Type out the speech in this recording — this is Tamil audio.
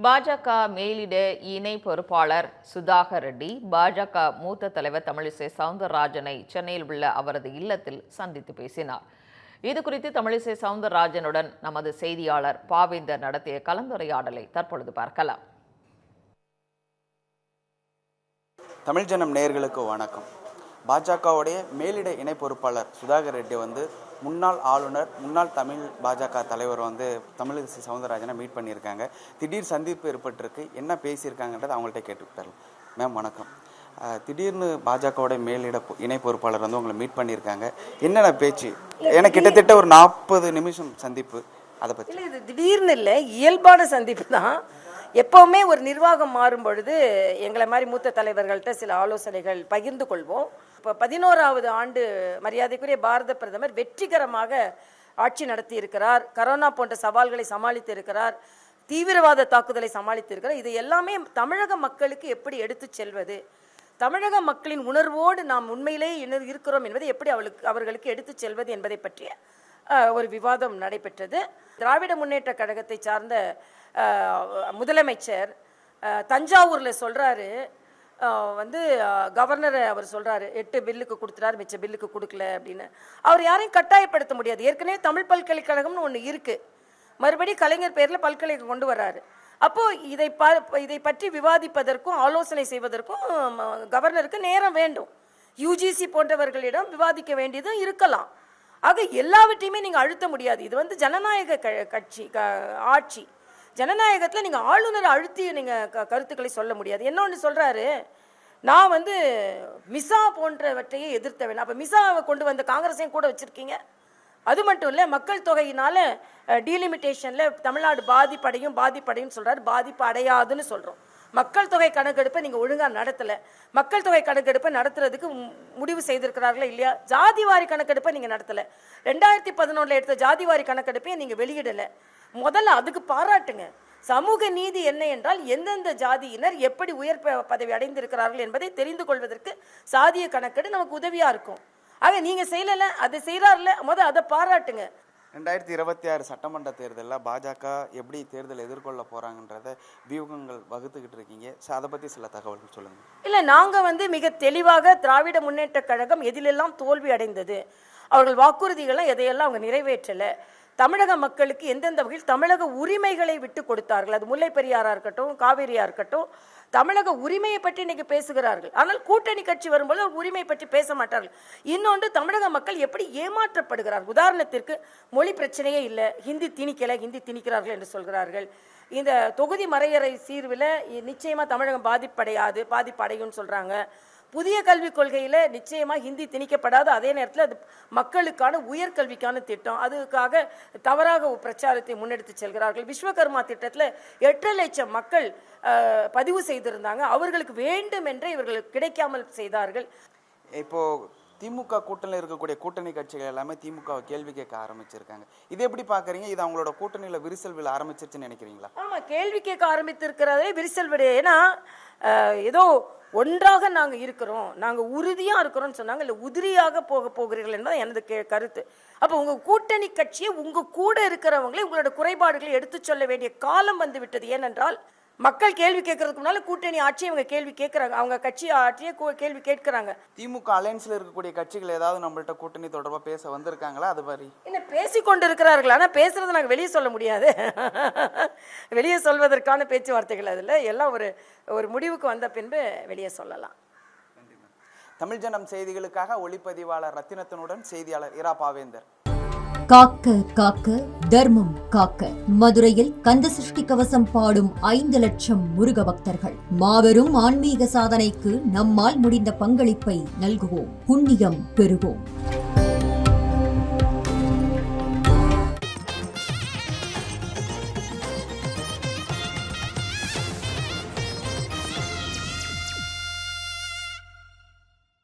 பாஜக மேலிட இணை பொறுப்பாளர் சுதாகர் ரெட்டி பாஜக மூத்த தலைவர் தமிழிசை சவுந்தரராஜனை சென்னையில் உள்ள அவரது இல்லத்தில் சந்தித்து பேசினார். இதுகுறித்து தமிழிசை சவுந்தரராஜனுடன் நமது செய்தியாளர் பாவேந்தர் நடத்திய கலந்துரையாடலை தற்பொழுது பார்க்கலாம். தமிழ் ஜனம் நேயர்களுக்கு வணக்கம். பாஜகவுடைய மேலிட இணை பொறுப்பாளர் சுதாகர் ரெட்டி முன்னாள் ஆளுநர், முன்னாள் தமிழ் பாஜக தலைவர் தமிழிசை சவுந்தரராஜனை மீட் பண்ணியிருக்காங்க. திடீர் சந்திப்பு ஏற்பட்டிருக்கு. என்ன பேசியிருக்காங்கன்றதை அவங்கள்ட்ட கேட்டுக்கிட்டாரு. மேம் வணக்கம். திடீர்னு பாஜகவுடைய மேலிட இணை பொறுப்பாளர் உங்களை மீட் பண்ணியிருக்காங்க. என்னென்ன பேச்சு? ஏன்னா கிட்டத்தட்ட ஒரு 40 நிமிஷம் சந்திப்பு. அதை பற்றி இல்லை, இது திடீர்னு இல்லை, இயல்பான சந்திப்பு தான். எப்போவுமே ஒரு நிர்வாகம் மாறும் பொழுது எங்களை மாதிரி மூத்த தலைவர்கள்ட்ட சில ஆலோசனைகள் பகிர்ந்து கொள்வோம். இப்போ 11வது ஆண்டு மரியாதைக்குரிய பாரத பிரதமர் வெற்றிகரமாக ஆட்சி நடத்தி இருக்கிறார். கரோனா போன்ற சவால்களை சமாளித்து இருக்கிறார். தீவிரவாத தாக்குதலை சமாளித்து இருக்கிறார். இது எல்லாமே தமிழக மக்களுக்கு எப்படி எடுத்து செல்வது, தமிழக மக்களின் உணர்வோடு நாம் உண்மையிலே இருக்கிறோம் என்பதை எப்படி அவர்களுக்கு எடுத்து செல்வது என்பதை பற்றிய ஒரு விவாதம் நடைபெற்றது. திராவிட முன்னேற்ற கழகத்தை சார்ந்த முதலமைச்சர் தஞ்சாவூரில் சொல்கிறாரு, கவர்னர் அவர் சொல்கிறாரு 8 பில்லுக்கு கொடுத்துட்டாரு, மிச்ச பில்லுக்கு கொடுக்கல அப்படின்னு. அவர் யாரையும் கட்டாயப்படுத்த முடியாது. ஏற்கனவே தமிழ் பல்கலைக்கழகம்னு ஒன்று இருக்குது, மறுபடி கலைஞர் பேரில் பல்கலைக்கழகம் கொண்டு வர்றாரு. அப்போது இதை பற்றி விவாதிப்பதற்கும் ஆலோசனை செய்வதற்கும் கவர்னருக்கு நேரம் வேண்டும். யுஜிசி போன்றவர்களிடம் விவாதிக்க வேண்டியதும் இருக்கலாம். ஆக எல்லாவற்றையுமே நீங்கள் அழுத்த முடியாது. இது ஜனநாயக கட்சி ஆட்சி. ஜனநாயகத்தில் நீங்கள் ஆளுநரை அழுத்தி நீங்கள் கருத்துக்களை சொல்ல முடியாது. இன்னொன்று சொல்கிறாரு, நான் மிசா போன்றவற்றையே எதிர்த்த வேணும். அப்போ மிசாவை கொண்டு வந்த காங்கிரஸையும் கூட வச்சுருக்கீங்க. அது மட்டும் இல்லை, மக்கள் தொகையினால் டீலிமிட்டேஷனில் தமிழ்நாடு பாதிப்படையும் சொல்கிறாரு. பாதிப்பு அடையாதுன்னு சொல்கிறோம். மக்கள் தொகை கணக்கெடுப்பை நீங்கள் ஒழுங்காக நடத்தலை. மக்கள் தொகை கணக்கெடுப்பை நடத்துறதுக்கு முடிவு செய்திருக்கிறார்களா இல்லையா? ஜாதிவாரி கணக்கெடுப்பை நீங்கள் நடத்தலை. 2011 எடுத்த ஜாதிவாரி கணக்கெடுப்பை நீங்கள் வெளியிடலை. முதல்ல அதுக்கு பாராட்டுங்க. சமூக நீதி என்ன என்றால் எந்தெந்த ஜாதியினர் எப்படி உயர் பதவி அடைந்திருக்கிறார்கள் என்பதை தெரிந்து கொள்வதற்கு சாதிய கணக்கெடு நமக்கு உதவியாக இருக்கும். ஆக நீங்கள் செய்யலை, அதை செய்கிறார்ல, அதை பாராட்டுங்க. 2026 சட்டமன்ற தேர்தலில் பாஜக எப்படி தேர்தல் எதிர்கொள்ள போகிறாங்கன்றத வியூகங்கள் வகுத்துக்கிட்டு இருக்கீங்க. ஸோ அதை பற்றி சில தகவல்கள் சொல்லுங்கள். இல்லை, நாங்கள் மிக தெளிவாக திராவிட முன்னேற்ற கழகம் எதிலெல்லாம் தோல்வி அடைந்தது, அவர்கள் வாக்குறுதிகள்லாம் எதையெல்லாம் அவங்க நிறைவேற்றலை, தமிழக மக்களுக்கு எந்தெந்த வகையில் தமிழக உரிமைகளை விட்டு கொடுத்தார்கள், அது முல்லை பெரியாராக இருக்கட்டும், காவேரியாக இருக்கட்டும், தமிழக உரிமையை பற்றி இன்னைக்கு பேசுகிறார்கள். ஆனால் கூட்டணி கட்சி வரும்போது உரிமை பற்றி பேச மாட்டார்கள். இன்னொன்று, தமிழக மக்கள் எப்படி ஏமாற்றப்படுகிறார்கள். உதாரணத்திற்கு, மொழி பிரச்சனையே இல்லை, ஹிந்தி திணிக்கிறார்கள் என்று சொல்கிறார்கள். இந்த தொகுதி மறையறை சீர்வில் நிச்சயமாக தமிழகம் பாதிப்படையும் சொல்கிறாங்க. புதிய கல்விக் கொள்கையில் நிச்சயமாக ஹிந்தி திணிக்கப்படாது. அதே நேரத்தில் அது மக்களுக்கான உயர்கல்விக்கான திட்டம், அதுக்காக தவறாக பிரச்சாரத்தை முன்னெடுத்து செல்கிறார்கள். விஸ்வகர்மா திட்டத்தில் 8 லட்சம் மக்கள் பதிவு செய்திருந்தாங்க, அவர்களுக்கு வேண்டும் என்றே இவர்களுக்கு கிடைக்காமல் செய்தார்கள். இப்போ திமுக கூட்டணியில் இருக்கக்கூடிய கூட்டணி கட்சிகள் எல்லாமே திமுகவை கேள்வி கேட்க ஆரம்பிச்சிருக்காங்க. இது எப்படி பார்க்குறீங்க? இது அவங்களோட கூட்டணியில் விரிசல் விழ ஆரம்பிச்சிருச்சுன்னு நினைக்கிறீங்களா? ஆமாம், கேள்வி கேட்க ஆரம்பித்திருக்கிறதே விரிசல் விட. ஏன்னா ஏதோ ஒன்றாக நாங்கள் இருக்கிறோம், நாங்கள் உறுதியாக இருக்கிறோம்னு சொன்னாங்க. இல்லை, உதிரியாக போகிறீர்கள் என்பது எனது கருத்து. அப்போ உங்கள் கூட்டணி கட்சியை உங்கள் கூட இருக்கிறவங்களே உங்களோட குறைபாடுகளை எடுத்து சொல்ல வேண்டிய காலம் வந்து விட்டது. ஏனென்றால் மக்கள் கேள்வி கேட்கறதுக்கு முன்னால கூட்டணி ஆட்சியை அவங்க கேள்வி கேட்கறாங்க, அவங்க கட்சி ஆட்சியை கேள்வி கேட்கிறாங்க. திமுக அலையன்ஸ்ல இருக்கக்கூடிய கட்சிகள் ஏதாவது நம்மள்ட்ட கூட்டணி தொடர்பாக பேச வந்திருக்காங்களா? அது மாதிரி என்ன பேசிக்கொண்டு இருக்கிறார்கள். ஆனால் பேசுறதை நாங்கள் வெளியே சொல்ல முடியாது. வெளியே சொல்வதற்கான பேச்சுவார்த்தைகள் அதில் எல்லாம் ஒரு முடிவுக்கு வந்த பின்பு வெளியே சொல்லலாம். தமிழ் ஜனம் செய்திகளுக்காக ஒளிப்பதிவாளர் ரத்தினத்தனுடன் செய்தியாளர் இரா பாவேந்தர். காக்க காக்க தர்மம் காக்க. மதுரையில் கந்த சஷ்டி கவசம் பாடும் 5 லட்சம் முருக பக்தர்கள். மாபெரும் ஆன்மீக சாதனைக்கு நம்மால் முடிந்த பங்களிப்பை நல்குவோம், புண்ணியம் பெறுவோம்.